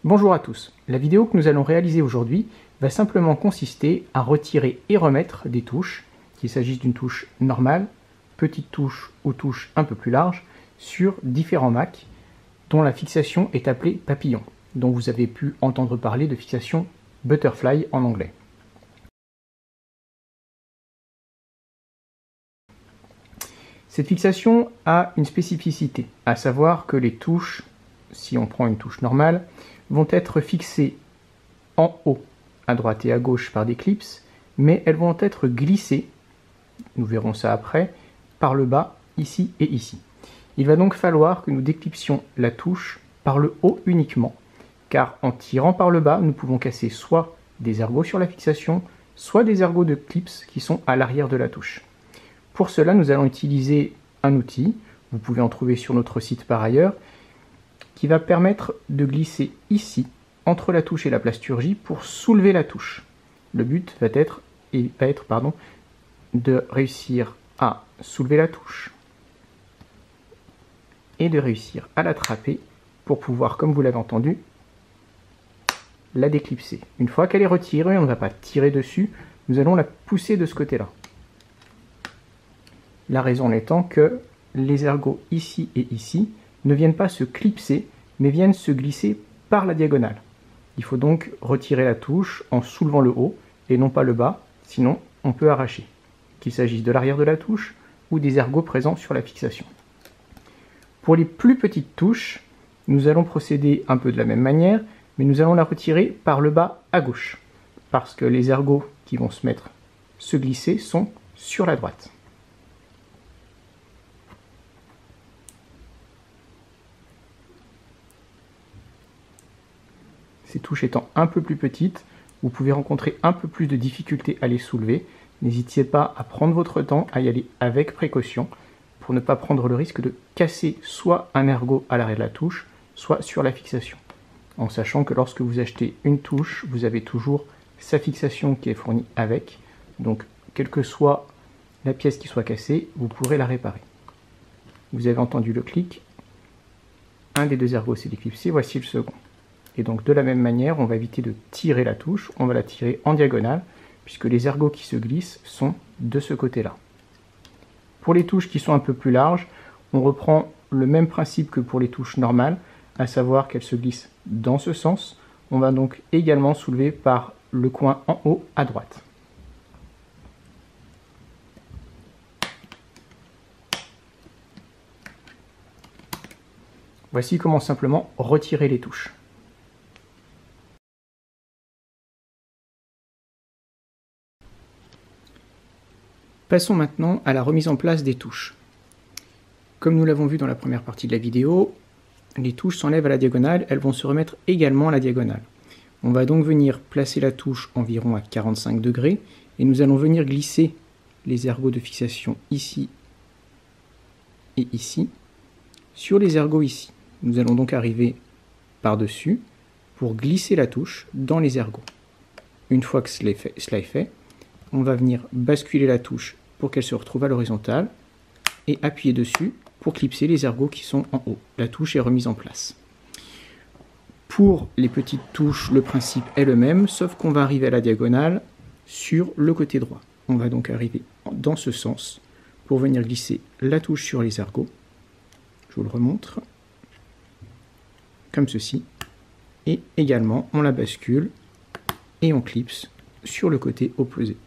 Bonjour à tous, la vidéo que nous allons réaliser aujourd'hui va simplement consister à retirer et remettre des touches, qu'il s'agisse d'une touche normale, petite touche ou touche un peu plus large, sur différents Macs dont la fixation est appelée papillon, dont vous avez pu entendre parler de fixation butterfly en anglais. Cette fixation a une spécificité, à savoir que les touches, si on prend une touche normale, vont être fixées en haut, à droite et à gauche par des clips, mais elles vont être glissées, nous verrons ça après, par le bas, ici et ici. Il va donc falloir que nous déclipsions la touche par le haut uniquement, car en tirant par le bas, nous pouvons casser soit des ergots sur la fixation, soit des ergots de clips qui sont à l'arrière de la touche. Pour cela, nous allons utiliser un outil, vous pouvez en trouver sur notre site par ailleurs, qui va permettre de glisser ici, entre la touche et la plasturgie, pour soulever la touche. Le but va être de réussir à soulever la touche et de réussir à l'attraper pour pouvoir, comme vous l'avez entendu, la déclipser. Une fois qu'elle est retirée, on ne va pas tirer dessus, nous allons la pousser de ce côté-là. La raison étant que les ergots ici et ici ne viennent pas se clipser, mais viennent se glisser par la diagonale. Il faut donc retirer la touche en soulevant le haut et non pas le bas, sinon on peut arracher, qu'il s'agisse de l'arrière de la touche ou des ergots présents sur la fixation. Pour les plus petites touches, nous allons procéder un peu de la même manière, mais nous allons la retirer par le bas à gauche, parce que les ergots qui vont se glisser sont sur la droite. Ces touches étant un peu plus petites, vous pouvez rencontrer un peu plus de difficultés à les soulever. N'hésitez pas à prendre votre temps, à y aller avec précaution, pour ne pas prendre le risque de casser soit un ergot à l'arrière de la touche, soit sur la fixation. En sachant que lorsque vous achetez une touche, vous avez toujours sa fixation qui est fournie avec. Donc, quelle que soit la pièce qui soit cassée, vous pourrez la réparer. Vous avez entendu le clic. Un des deux ergots s'est déclipsé, voici le second. Et donc de la même manière, on va éviter de tirer la touche, on va la tirer en diagonale, puisque les ergots qui se glissent sont de ce côté-là. Pour les touches qui sont un peu plus larges, on reprend le même principe que pour les touches normales, à savoir qu'elles se glissent dans ce sens. On va donc également soulever par le coin en haut à droite. Voici comment simplement retirer les touches. Passons maintenant à la remise en place des touches. Comme nous l'avons vu dans la première partie de la vidéo, les touches s'enlèvent à la diagonale, elles vont se remettre également à la diagonale. On va donc venir placer la touche environ à 45 degrés et nous allons venir glisser les ergots de fixation ici et ici sur les ergots ici. Nous allons donc arriver par-dessus pour glisser la touche dans les ergots. Une fois que cela est fait, on va venir basculer la touche pour qu'elle se retrouve à l'horizontale et appuyer dessus pour clipser les ergots qui sont en haut. La touche est remise en place. Pour les petites touches, le principe est le même, sauf qu'on va arriver à la diagonale sur le côté droit. On va donc arriver dans ce sens pour venir glisser la touche sur les ergots. Je vous le remontre. Comme ceci. Et également, on la bascule et on clipse sur le côté opposé.